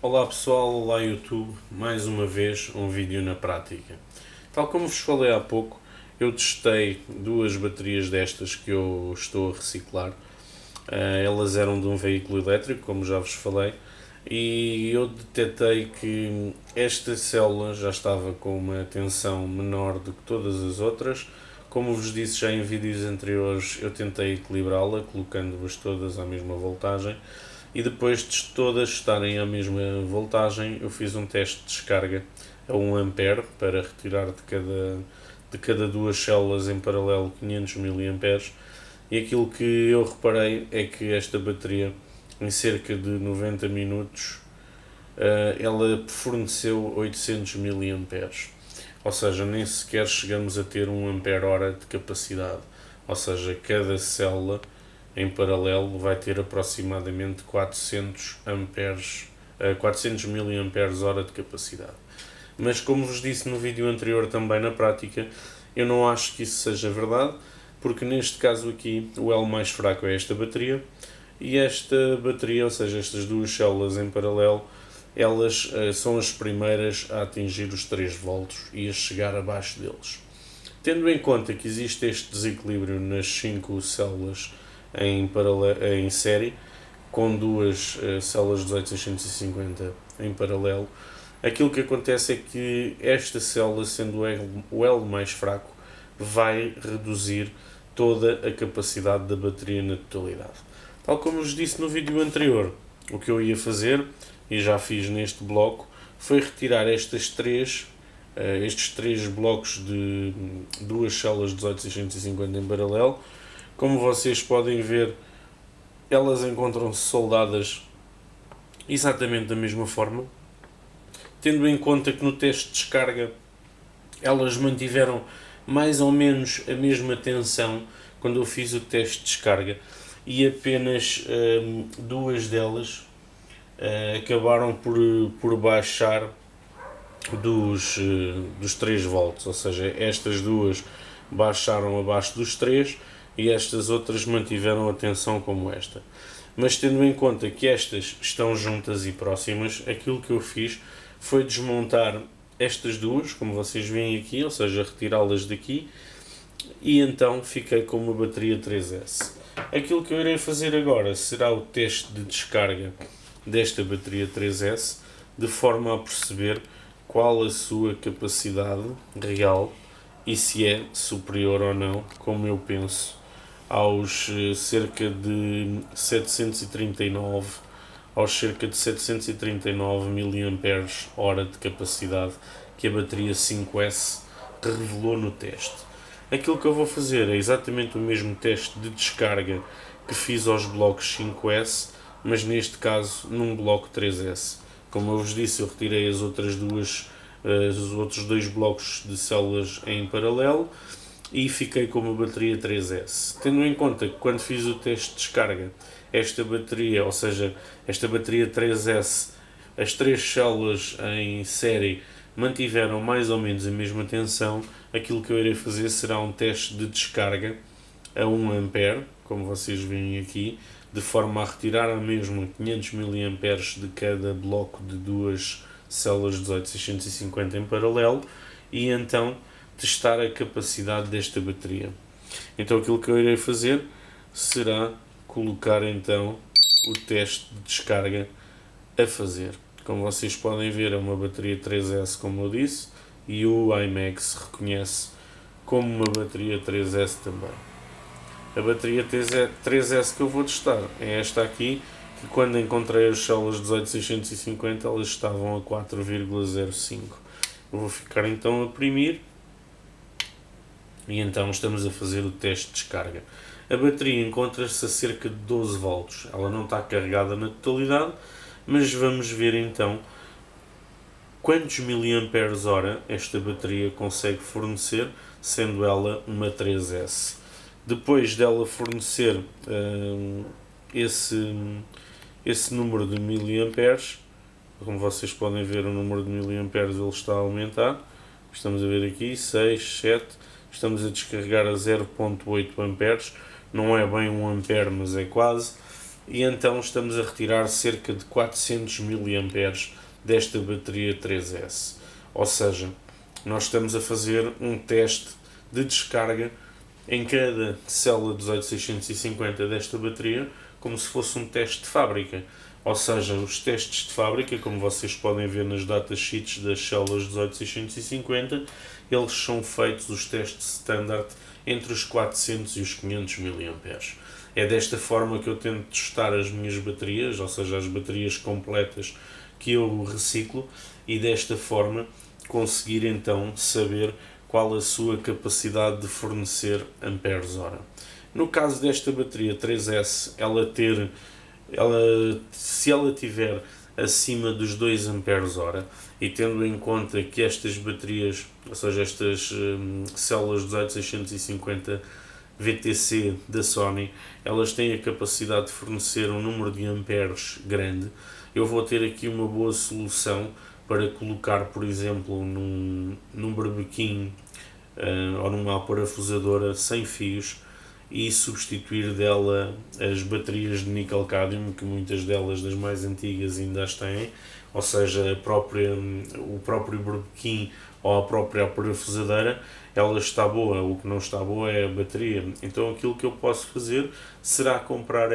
Olá pessoal, olá YouTube, mais uma vez um vídeo na prática. Tal como vos falei há pouco, eu testei duas baterias destas que eu estou a reciclar. Elas eram de um veículo elétrico, como já vos falei, e eu detetei que esta célula já estava com uma tensão menor do que todas as outras. Como vos disse já em vídeos anteriores, eu tentei equilibrá-la, colocando-as todas à mesma voltagem, e depois de todas estarem à mesma voltagem, eu fiz um teste de descarga a 1 A para retirar de cada duas células em paralelo 500 mA, e aquilo que eu reparei é que esta bateria, em cerca de 90 minutos, ela forneceu 800 mA, ou seja, nem sequer chegamos a ter 1 ampere-hora de capacidade, ou seja, cada célula em paralelo vai ter aproximadamente 400 mAh de capacidade. Mas como vos disse no vídeo anterior também na prática, eu não acho que isso seja verdade, porque neste caso aqui o elo mais fraco é esta bateria, e esta bateria, ou seja, estas duas células em paralelo, elas são as primeiras a atingir os 3 volts e a chegar abaixo deles. Tendo em conta que existe este desequilíbrio nas 5 células em série, com duas células 18650 em paralelo, aquilo que acontece é que esta célula, sendo o elo mais fraco, vai reduzir toda a capacidade da bateria na totalidade. Tal como vos disse no vídeo anterior, o que eu ia fazer, e já fiz neste bloco, foi retirar estes três blocos de duas células 18650 em paralelo. Como vocês podem ver, elas encontram-se soldadas exatamente da mesma forma, tendo em conta que no teste de descarga elas mantiveram mais ou menos a mesma tensão quando eu fiz o teste de descarga, e apenas duas delas acabaram por baixar dos 3 volts, ou seja, estas duas baixaram abaixo dos 3 e estas outras mantiveram a tensão como esta. Mas tendo em conta que estas estão juntas e próximas, aquilo que eu fiz foi desmontar estas duas, como vocês veem aqui, ou seja, retirá-las daqui, e então fiquei com uma bateria 3S. Aquilo que eu irei fazer agora será o teste de descarga desta bateria 3S, de forma a perceber qual a sua capacidade real e se é superior ou não, como eu penso, aos cerca de 739 mAh de capacidade que a bateria 5S revelou no teste. Aquilo que eu vou fazer é exatamente o mesmo teste de descarga que fiz aos blocos 5S, mas neste caso num bloco 3S. Como eu vos disse, eu retirei os outros dois blocos de células em paralelo e fiquei com uma bateria 3S. Tendo em conta que quando fiz o teste de descarga, esta bateria, ou seja, esta bateria 3S, as três células em série mantiveram mais ou menos a mesma tensão, aquilo que eu irei fazer será um teste de descarga a 1 A, como vocês veem aqui, de forma a retirar a mesmo 500 mA de cada bloco de duas células 18650 em paralelo, e então testar a capacidade desta bateria. Então aquilo que eu irei fazer será colocar então o teste de descarga a fazer. Como vocês podem ver, é uma bateria 3S, como eu disse, e o IMEX reconhece como uma bateria 3S também. A bateria 3S que eu vou testar é esta aqui, que quando encontrei as células 18650 elas estavam a 4,05. Eu vou ficar então a imprimir e então estamos a fazer o teste de descarga. A bateria encontra-se a cerca de 12 volts, ela não está carregada na totalidade, mas vamos ver então quantos mAh esta bateria consegue fornecer, sendo ela uma 3S. Depois dela fornecer esse número de miliamperes, como vocês podem ver, o número de miliamperes ele está a aumentar. Estamos a ver aqui 6, 7, estamos a descarregar a 0.8 amperes, não é bem 1 ampere, mas é quase. e então estamos a retirar cerca de 400 mAh desta bateria 3S. Ou seja, nós estamos a fazer um teste de descarga em cada célula 18650 desta bateria, como se fosse um teste de fábrica. Ou seja, os testes de fábrica, como vocês podem ver nas datasheets das células 18650, eles são feitos, os testes standard, entre os 400 e os 500 mAh. É desta forma que eu tento testar as minhas baterias, ou seja, as baterias completas que eu reciclo, e desta forma conseguir então saber qual a sua capacidade de fornecer amperes-hora. No caso desta bateria 3S, se ela tiver acima dos 2 amperes-hora, e tendo em conta que estas baterias, ou seja, estas células 18650 VTC da Sony, elas têm a capacidade de fornecer um número de amperes grande, eu vou ter aqui uma boa solução para colocar, por exemplo, num berbequim ou numa parafusadora sem fios e substituir dela as baterias de níquel-cádmio, que muitas delas, das mais antigas, ainda as têm, ou seja, o próprio berbequim ou a própria parafusadeira, ela está boa, o que não está boa é a bateria. Então aquilo que eu posso fazer será comprar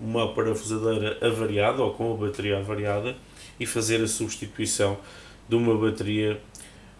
uma parafusadeira avariada ou com a bateria avariada e fazer a substituição de uma bateria,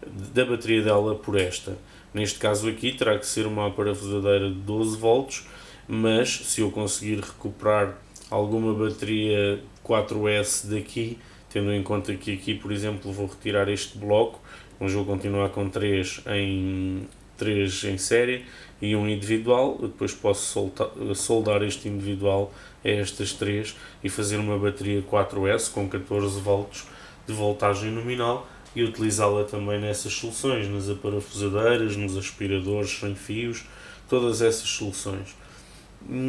da bateria dela por esta. Neste caso aqui terá que ser uma parafusadeira de 12 volts, mas se eu conseguir recuperar alguma bateria 4S daqui, tendo em conta que aqui, por exemplo, vou retirar este bloco, mas vou continuar com 3 em série e um individual, depois posso soldar este individual a estas 3 e fazer uma bateria 4S com 14 volts de voltagem nominal e utilizá-la também nessas soluções, nas parafusadeiras, nos aspiradores sem fios, todas essas soluções.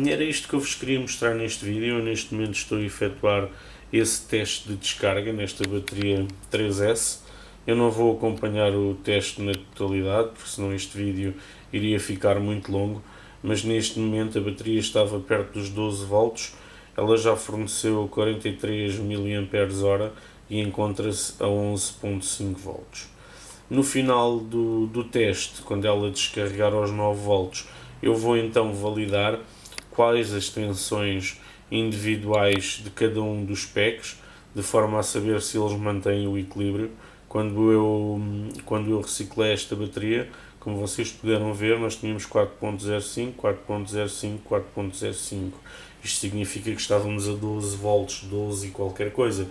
Era isto que eu vos queria mostrar neste vídeo. Eu neste momento estou a efetuar esse teste de descarga nesta bateria 3S. Eu não vou acompanhar o teste na totalidade, porque senão este vídeo iria ficar muito longo, mas neste momento a bateria estava perto dos 12 volts, ela já forneceu 43 mAh e encontra-se a 11.5 volts. No final do teste, quando ela descarregar aos 9 volts, eu vou então validar quais as tensões individuais de cada um dos packs, de forma a saber se eles mantêm o equilíbrio. Quando eu reciclei esta bateria, como vocês puderam ver, nós tínhamos 4.05, 4.05, 4.05. Isto significa que estávamos a 12 volts, 12 e qualquer coisa.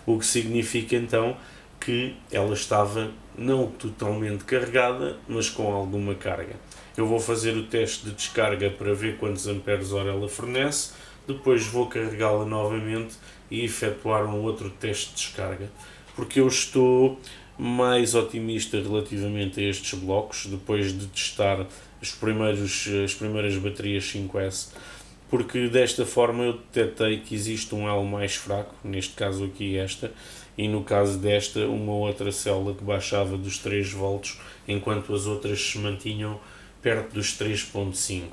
O que significa então que ela estava não totalmente carregada, mas com alguma carga. Eu vou fazer o teste de descarga para ver quantos amperes-hora ela fornece, depois vou carregá-la novamente e efetuar um outro teste de descarga, porque eu estou mais otimista relativamente a estes blocos, depois de testar as primeiras baterias 5S, porque desta forma eu detectei que existe um elo mais fraco, neste caso aqui esta, e no caso desta uma outra célula que baixava dos 3 volts, enquanto as outras se mantinham perto dos 3.5.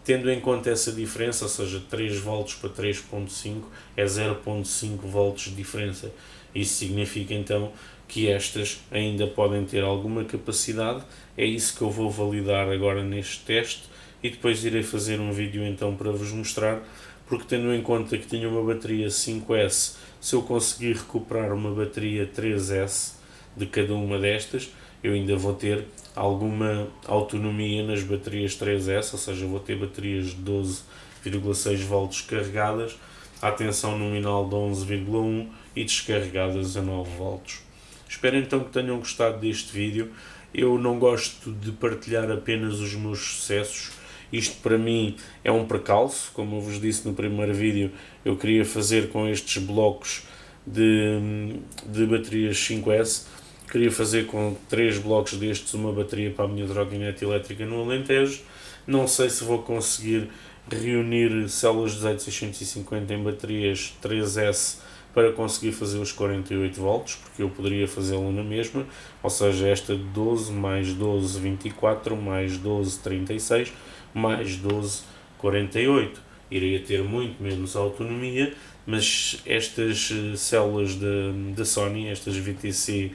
Tendo em conta essa diferença, ou seja, 3 volts para 3.5 é 0.5 volts de diferença. Isso significa então que estas ainda podem ter alguma capacidade. É isso que eu vou validar agora neste teste e depois irei fazer um vídeo então para vos mostrar, porque tendo em conta que tinha uma bateria 5S, se eu conseguir recuperar uma bateria 3S de cada uma destas, eu ainda vou ter alguma autonomia nas baterias 3S, ou seja, vou ter baterias de 12,6 volts carregadas, à tensão nominal de 11,1 e descarregadas a 9 volts. Espero então que tenham gostado deste vídeo. Eu não gosto de partilhar apenas os meus sucessos. Isto para mim é um percalço, como eu vos disse no primeiro vídeo, eu queria fazer com estes blocos de baterias 5S, queria fazer com 3 blocos destes uma bateria para a minha trotinete elétrica no Alentejo. Não sei se vou conseguir reunir células de 18650 em baterias 3S para conseguir fazer os 48 volts, porque eu poderia fazê-lo na mesma, ou seja, esta de 12 mais 12, 24, mais 12, 36, mais 12, 48. iria ter muito menos autonomia, mas estas células da Sony, estas VTC4,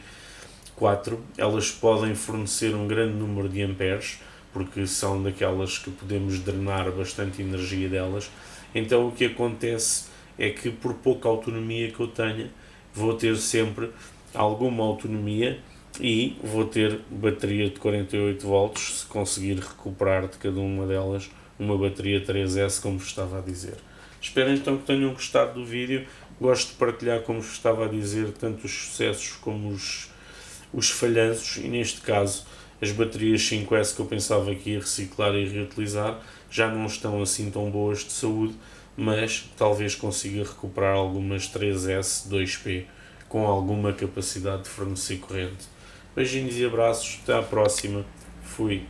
elas podem fornecer um grande número de amperes, porque são daquelas que podemos drenar bastante energia delas. Então o que acontece é que, por pouca autonomia que eu tenha, vou ter sempre alguma autonomia e vou ter bateria de 48 volts se conseguir recuperar de cada uma delas uma bateria 3S, como vos estava a dizer. Espero então que tenham gostado do vídeo. Gosto de partilhar, como vos estava a dizer, tanto os sucessos como os falhanços, e neste caso as baterias 5S que eu pensava que ia reciclar e reutilizar já não estão assim tão boas de saúde, mas talvez consiga recuperar algumas 3S 2P com alguma capacidade de fornecer corrente. Beijinhos e abraços, até à próxima, fui.